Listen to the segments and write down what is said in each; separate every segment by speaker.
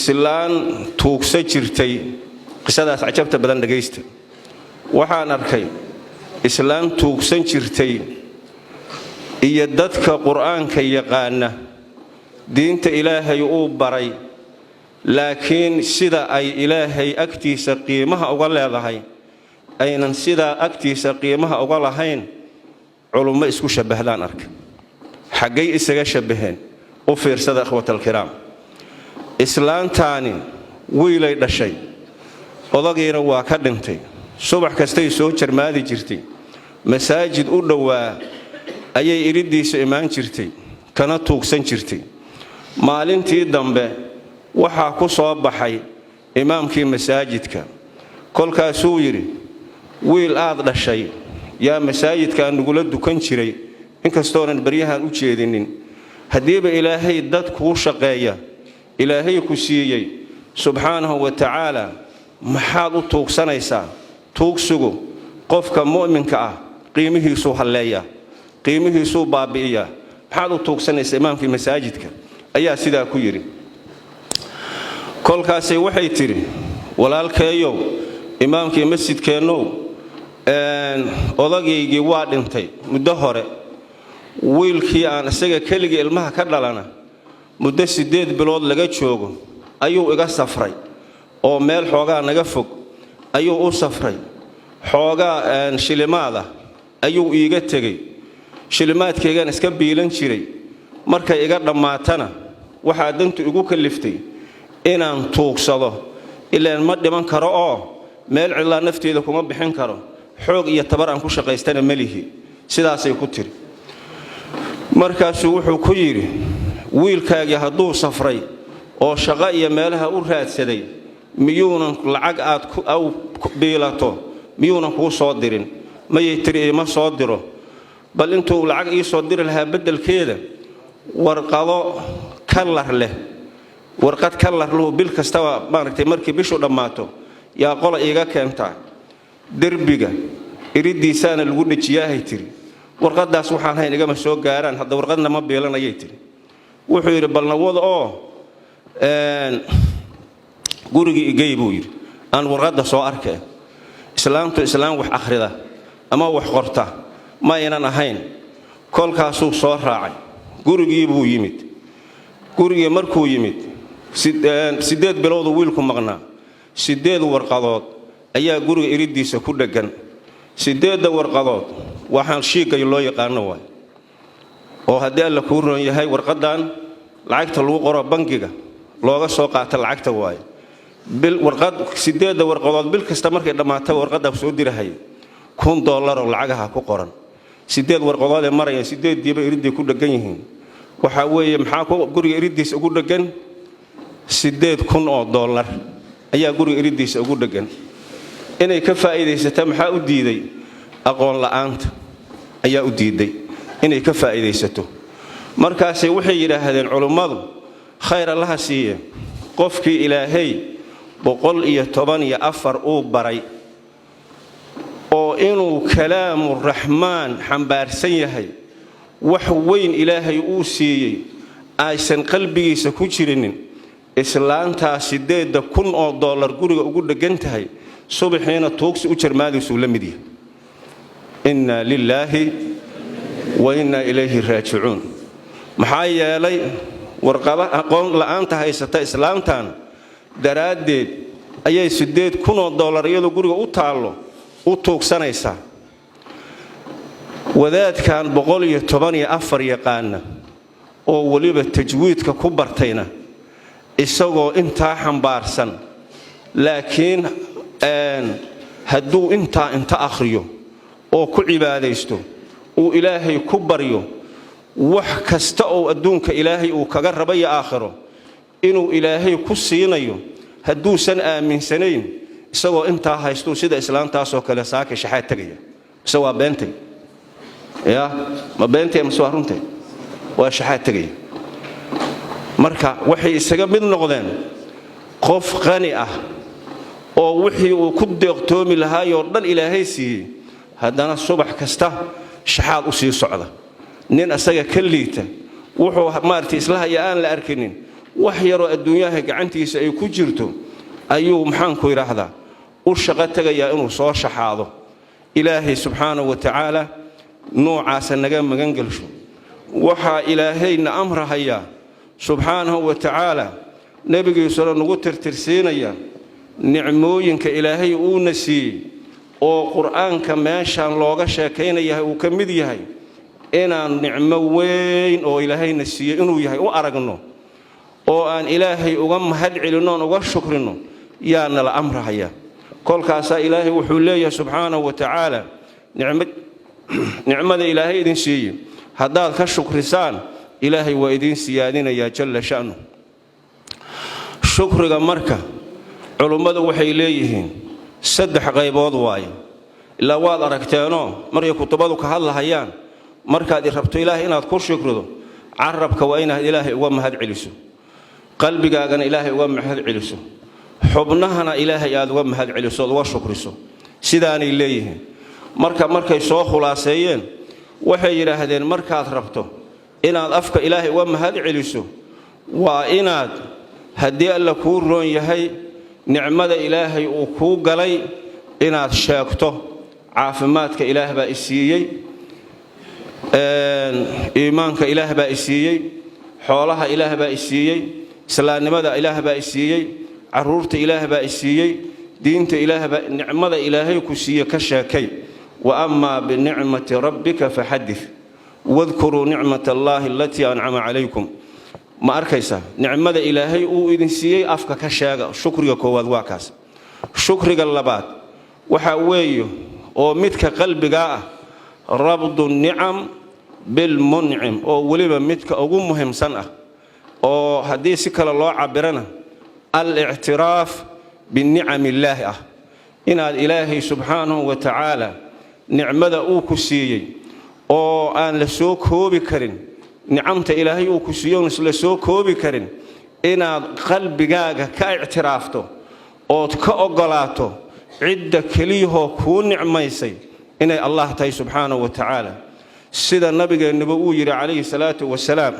Speaker 1: islaan tuugsa jirtay qisadaas cajabta badan dhageysta waxaan arkay islaan tuugsan jirtay iyo dadka quraanka yaqaana diinta ilaahay uu baray laakiin sida ay ilaahay agtiisa qiimaha uga leedahay aynan sida agtiisa qiimaha uga lahayn culummo isku shabahdaan arkay xagay isaga shabaheen u fiirsada akhwatal kiraam islaantaani wiilay dhashay odageena waa ka dhintay subax kastay soo jarmaadi jirtay masaajid u dhawaa ayay iridiisa imaan jirtay kana tuugsan jirtay maalintii dambe waxa ku soo baxay imaamkii masaajidka kolkaasuu yiri wiil aad dhashay yaa masaajidka nugula dukan jiray inkastoonan baryahan u jeedinin hadiiba ilaahay dad ku shaqeeya ilaahay ku siiyay subhanahu wa ta'ala maxaad u tuugsanaysaa tuugsugu qofka mu'minka ah qiimihiisu haleeya qiimihiisu baabi'iya maxaad u tuugsanaysaa imaamkii masaajidka ayaa sidaa ku yiri kolkaasay waxay tiri walaalkeeyo imaamkii masjidkeeno odageygii waa dhintay muddo hore wiilkii aan isaga kaliya ilmaha ka dhalana muddo 8 bilood laga joogo ayuu iga safray oo meel xoogaa naga fog ayuu u safray xoogaa shilimaada ayuu iiga tagay shilimaadkeegan iska biilan jiray markay iga dhamaatana waxa dantu igu kaliftay inaan tuugsado ilaan ma dhiman karo oo meel cidla nafteeda kuma bixin karo xoog iyo tabar aan ku shaqaystana malihi sidaasay ku tiri markaasuu wuxuu ku yiri wiilkaaga hadduu safray oo shaqo iyo meelaha u raadsaday miyuunan lacag aad ku biilato miyuunan ku soo dirin mayay tiri ma soo diro bal intuu lacag ii soo diri lahaa bedelkeeda warqado kalar leh warqad kalar loo bil kastaba maaragtay markii bishu dhamaato yaa qola iiga keentaa derbiga iridiisana lagu dhajiyaa tiri warqadaas waxaan hayn igama soo gaaraan hadda warqadna ma beelanayay tiri wuxuu yiri balna wada oo gurigi igeybu yiri aan warqada soo arkay islaamtu islaam wax akhrida ama wax qorta ma aynan ahayn kolkaasuu soo raacay gurigii buu yimid gurigii markuu yimid 8 bilood wiilku maqnaa 8 warqadood ayaa guriga iridiisa ku dhagan 8 warqadood waxaan shiigay loo yaqaano way oo hadii alla ku roon yahay warqadan lacagta lagu qoro bangiga looga soo qaata lacagta way bil warqad 8 warqadood bil kasta markay dhamaato warqada soo dirahay $1 oo lacagaha ku qoran 8 warqadood ee maraya 8 diiba iridii ku dhagan yihiin waxa weeye maxaa ku guriga iridiisa ugu dhagan $8,000 ayaa guriga iridiisa ugu dhagan inay ka faa'iideysato maxaa u diiday aqoon la'aanta ayaa u diiday inay ka faa'iideysato markaas waxay yiraahdeen culimadu khayr Allah siiye qofkii ilaahay 114 uu baray oo inuu kalaamur rahmaan xambaarsan yahay wax weyn ilaahay uu siiyay aysan qalbigiisa ku jirinin islaanta $8,000 guriga ugu dhagan tahay subaxina tuugsi u jarmaadiisu la mid yahay inna lillahi wa inna ilayhi raaji'uun maxaa yeelay warqaba aqoon la'aanta haysata islaamtan daraadeed ayay $8,000 iyadoo guriga u taalo u tuugsanaysa wadaadkan 114 yaqaana oo waliba tajwiidka ku bartayna isagoo inta xambaarsan laakiin hadduu inta akhriyo oo ku cibaadeysto oo ilaahay ku baryo wax kasta oo adduunka ilaahay uu kaga rabay aakhiro inuu ilaahay ku siinayo hadduu san aaminsanayn isagoo inta haysto sida islaantaas oo kale saaka shaxaad tagaya isagoo beentay ya ma beentay ma soo runtay waa shaxaad tagaya marka waxay isaga mid noqdeen qof qani ah oo wixii uu ku deeqtoomi lahaa oo dhan ilaahay siiyay haddana subax kasta shaxaad u sii socda nin asaga ka liita wuxuu maartay islaha aan la arkinin وحيرو الدنيا قعنتيس أي كجرتو أيو محانكو يراهدا وشغتك يا إنو صور شحاضو إلهي سبحانه وتعالى نوع سنجام مجنجلشو وحى إلهينا أمر هيا سبحانه وتعالى نبي صلى الله عليه وسلم نعموينك إلهي ونسي أو قرآن كماشان لوغا شاكينيا وكمديها إنا نعموين أو إلهي نسي إنو يهي وأرقنو أو أن إلهي أغم هدعلنون وشكرنو يانا الأمر هيا كل كاسا إلهي وحوليه سبحانه وتعالى نعمة إلهي إذن سي هذا كشكرسان إلهي وإذن سيادين يا جل شأنه شكر مركة علماء وحي ليهين سدح غيبوض واي إلا واض أركتانو مريا كتبادو كهالله هيان مركة دي ربط إلهي إنا تكون شكره عربك وإنا إلهي وما هد علسو قلبك أغن إلهي وما هد علسو حبناهنا إلهي ياد وما هد علسو وشكرسو سيداني إليه مركة يسوى خلاصيين وحي يراهدين مركة ربطه إنا أفك إلهي وما هد علسو وإنا هدي الله كورون يهي نعمة إلهي وكو قلي إنا شاكته عافماتك إله بائسيي إيمانك إله بائسيي حولها إله بائسيي سلانمة إله بائسيي عرورت إله بائسيي دينت إله نعمة إلهي كسية كشاكي وأما بنعمة ربك فحدث واذكروا نعمة الله التي أنعم عليكم ما أركيسا نعمة إلهي وإذن سيئي أفكا كشاقة شكري كواد واكاس شكري اللبات وحاويه ومتك قلبي قاء ربط النعم بالمنعم ولما متك أقوم مهم سنة وحديثك الله عبرنا الاعتراف بالنعم الله إن الإلهي سبحانه وتعالى نعمة أوكسيي وأن لسوك هو بكرين نعمت إلهي وكسيون لسوك هو بكرين إن قلبك كاعترافته أو كأقلاته عدة كليه كون نعميسي إن الله تعالى سبحانه وتعالى سيد النبي عليه الصلاة والسلام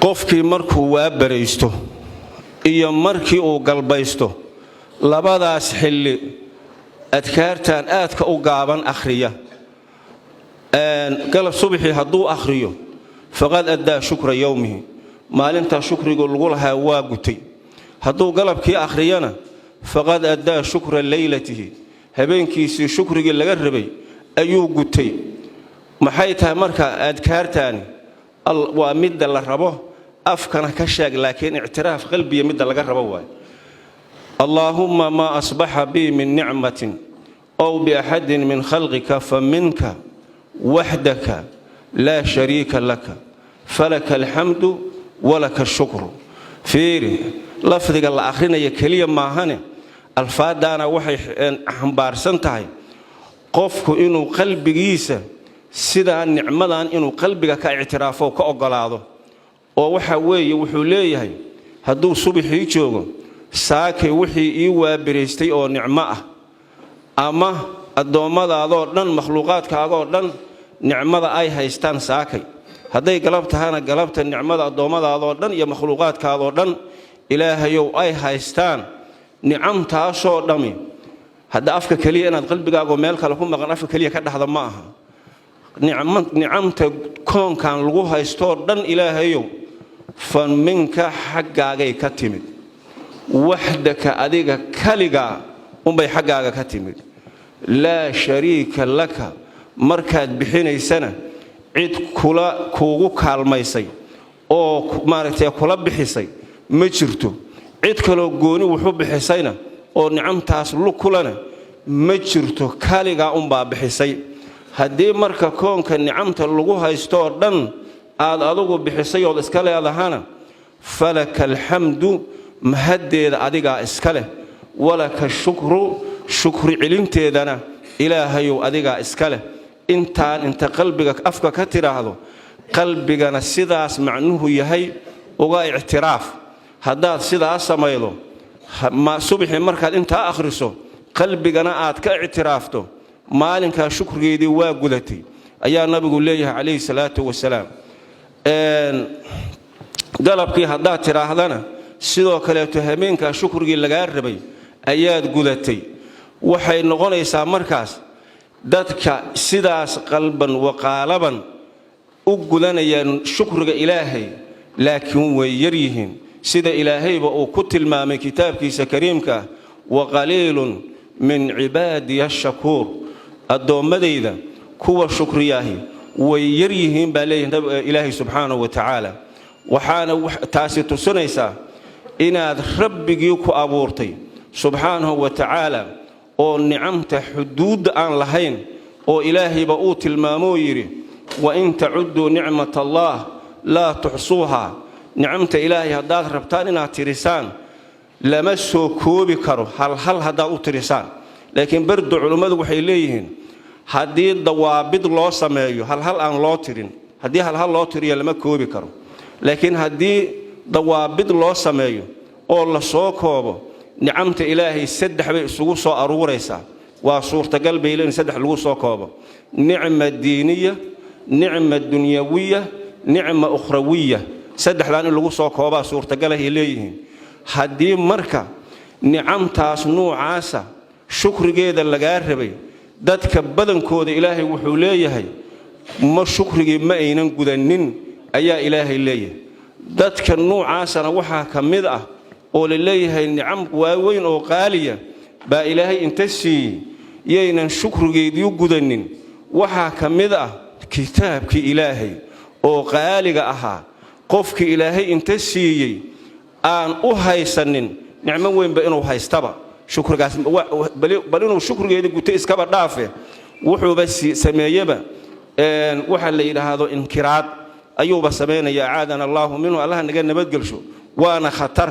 Speaker 1: قفكي مركو وابريستو إيا مركي أو قلبيستو لباداس حلي أذكارتان آتك أو قابان أخرية قلب صبحي هدو أخريو فقد أدى شكر يومه ما لنتا شكر يقولها واقتي هدو قلب كي أخريانا فقد أدى شكر ليلته هبين كيسي شكر اللي قربي أيو قتي محيتها مركا أذكارتاني ومد الله ربه أفكنا كشاق لكن اعتراف قلبي يمد الله ربه اللهم ما أصبح بي من نعمة أو بأحد من خلقك فمنك وحدك لا شريك لك فلك الحمد ولك الشكر فيري لفظك الله آخرين يكلي معهني الفادانا وحي حنبارسنتهاي قفك إنه قلبك يسا سيدا النعمة إنه قلبك كاعترافه كأقلاده ووحوي وحوليه هدو صبح يجوغو ساكي وحي إيوا بريستي أو نعمة أما الدوما هذا دن مخلوقات هذا دن نعمة أي هيستان ساكي هذي قلبتها أنا قلبت النعمة الدوما هذا دن يا مخلوقات هذا دن إلهي أي هيستان نعمتها شو دمي هذا أفكر كلي أنا قلبي قاعد مالك لكم ما كان أفكر كلي كده هذا معها نعمت كون كان لغوها يستور دن إلهي فمنك حقاقي كتمد وحدك أديك كليقا بي حقاقي كتمد لا شريك لك مركز بحين سنة عيد كلا كوغو كالميسي أو مارتي كلا بحسي مجرتو عيد كلا قوني وحب حسينا أو نعمتاس لو كلنا مجرتو كاليقا با بحسي هدي مركز كون كان نعمت لغوها يستور دن أدوغو بحسي والإسكالي هذا فلك الحمد مهدد أديقا إسكالي ولك الشكر شكر علمتي دانا إلهي أديقا إسكالي انت قلبك أفكا كتير هذا قلبك نسيداس معنوه يهي وغا اعتراف هذا سيداس سمايلو ما صبح مركز انت أخرسو قلبك نآت كاعترافته مالك شكر جيدي واقلتي أيها النبي قول ليه عليه الصلاة والسلام galabkii haddaad tidhaahdana sidoo kaleeto habeenkaa shukrigii lagaa rabay ayaad gudatay waxay noqonaysaa markaas dadka sidaas qalban waqaalaban u gudanayaan shukriga ilaahay laakiin way yar yihiin sida ilaahayba uu ku tilmaamay kitaabkiisa kariimka wa qaliilun min cibaadiya shakuur addoommadayda kuwa shukriyaahi way yar yihiin baa leeyahay ilaahay subxaanahu wa tacaala waxaana taasi tusinaysaa inaad rabbigii ku abuurtay subxaanahu wa tacaala oo nicamta xuduud aan lahayn oo ilaahayba uu tilmaamoo yiri wa in ta'uddu ni'matallaah la tuhsuha nicamta ilaahay haddaad rabtaan inaad tirisaan lama soo koobi karo hal haddaad u tirisaan laakiin bardu culimadu waxay leeyihiin haddii dawaabid loo sameeyo hal aan loo tirin haddii hal loo tiriyo lama koobi karo laakiin haddii dawaabid loo sameeyo oo la soo koobo nicamta ilaahay saddex bay isugu soo aruuraysaa waa suurtagal bay leeyihiin saddex lagu soo koobo nicma diiniya nicma dunyawiya nicma ukhrawiya saddexdan in lagu soo koobaa suurtagal ay leeyihiin haddii marka nicamtaas nuucaasa shukrigeeda lagaa rabay dadka badankooda ilaahay wuxuu leeyahay ma shukrigii ma aynan gudanin ayaa ilaahay leeyahay dadka nuucaasana waxaa ka mid ah oo la leeyahay nicam waaweyn oo qaaliya baa ilaahay inta siiyey yaynan shukrigeedii gudanin waxaa ka mid ah kitaabkii ilaahay oo qaaliga ahaa qofkii ilaahay inta siiyey aan u haysanin nicmo weynba inuu haystaba shukrigaas bal inuu shukrigeedii gutay iskaba dhaafe wuxuuba sameeyaba waxa la yiraahdo inkiraad ayuuba sameynaya aadana Allahu minhu Allah naga nabadgalsho waana khatar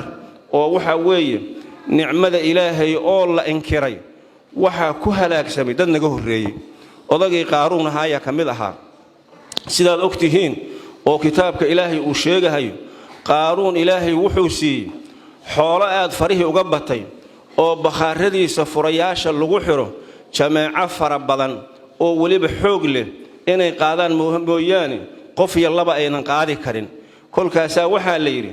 Speaker 1: oo waxa weeye nicmada ilaahay oo la inkiray waxa ku halaagsamay dad naga horeeyay odagii qaaruun ahaa kamid ahaa sidaad ogtihiin oo kitaabka ilaahay uu sheegayo qaaruun ilaahay wuxuu siiyey xoolo aad farihi uga batay oo bakhaaradiisa furayaasha lagu xiro jamaaca fara badan oo waliba xoog leh inay qaadaan mooyaane qof yallaba aynan qaadi karin kolkaas waxa la yiri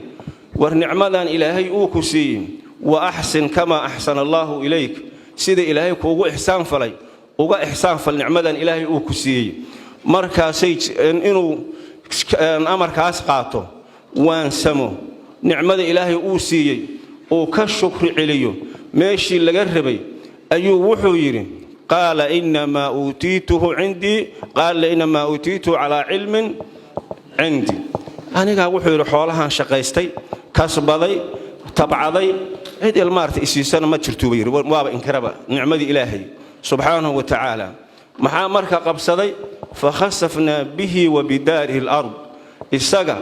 Speaker 1: war nicmadan ilaahay uu ku siiyey wa ahsin kama ahsana Allahu ilayk sida ilaahay kuugu ihsaan falay uga ihsaan fal nicmadan ilaahay uu ku siiyey markaasay inuu amarkaas qaato waan samo nicmada ilaahay uu siiyey oo ka shukri celiyo meeshii laga rabay ayuu wuxuu yiri قال إنما أوتيته عندي قال إنما أوتيته على علم عندي أنا قاعد وحير حولها شقيستي كسبضي تبعضي عيد المارت إسيسنا ما تشرتوبير وما إنكربا نعمة إلهي سبحانه وتعالى مع مركا قبصدي فخسفنا به وبداره الأرض السجا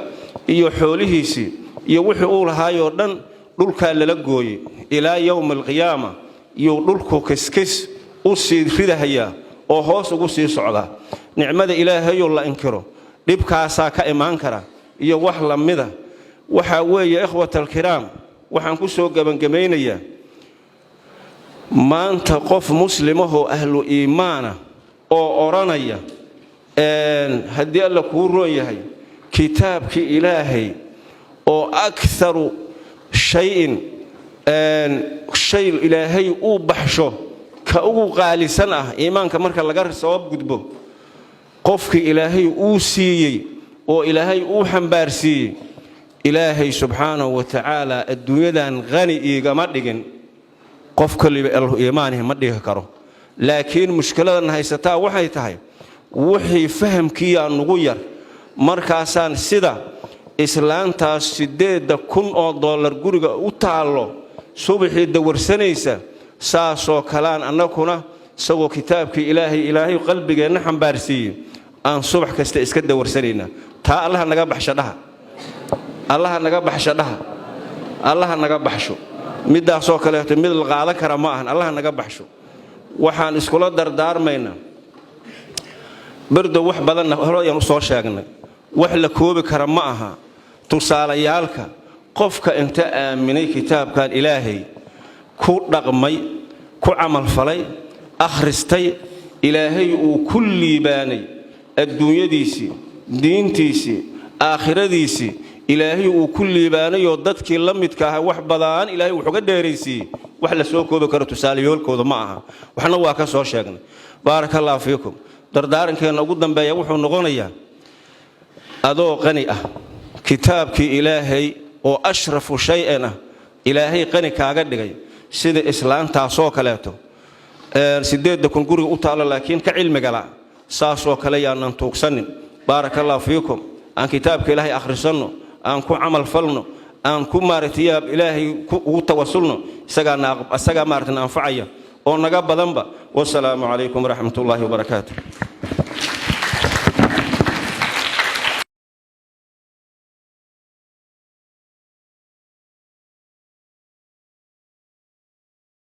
Speaker 1: يحوله سي يوحي أول هاي وردن دولك للجوي إلى يوم القيامة يودولكو كسكس وسيد فيها oo hoos ugu sii socda nicmada ilaahay oo la inkiro dibkaasa ka imaan kara iyo wax lamida waxa weeye ikhwatal kiram waxaan ku soo gabangameynaya maanta qof muslimaho ahlu iimaana oo oranaya hadii alla ku roon yahay kitaabkii ilaahay oo aktharu shay'in shay ilaahay uu baxsho ka ugu qaalisan ah iimaanka marka laga sabab gudbo qofkii ilaahay uu siiyey oo ilaahay uu xambaarsiiyey ilaahay subhanahu wa ta'ala adduunyadan qani igama dhigin qof kaliya iimaanihi ma dhigi karo laakiin mushkiladan haysataa waxay tahay wixii fahamkii aan ugu yar markaasaan sida islaantaas $8,000 guriga u taalo subaxii dawarsanaysa saasoo kalaan annaguna isagoo kitaabkii ilaahay qalbigeena xambaarsiiyey aan subax kasta iska dawarsanayna taa Allah naga baxshadaha Allah naga baxsho midaasoo kale mid la qaada kara ma ahan Allah naga baxsho waxaan iskula dardaarmayna bardo wax badan horayaan soo sheegnay wax la koobi kara ma aha tusaalayaalka qofka inta aaminay kitaabkan ilaahay ku dhaqmay ku amal falay akhristay ilaahay uu kulli baanay adduunyadiisi diintiisi aakhiradiisi إلهي وكل باني ودتك لمت كها وحبضان إلهي وحقد ديريسي وحلا سوكو ذكر تساليول كود معها وحنا واكسر شيئا بارك الله فيكم دردارن كان قدام بيا وحنا نغنيا أذو غنيئة كتابك إلهي وأشرف شيئنا إلهي قني كاغد دغاي سيده اسلام تاسو كلهتو سيده كون غوري او تالا لكن كعلم غلا ساسو كلا يانن توكسن بارك الله فيكم ان كتابك إلهي اخرسنو ان كو عمل فلنو ان كو مارتياب إلهي كو توسلنو اسغا مارتن انفعيا او نغا بدنبا والسلام عليكم ورحمه الله وبركاته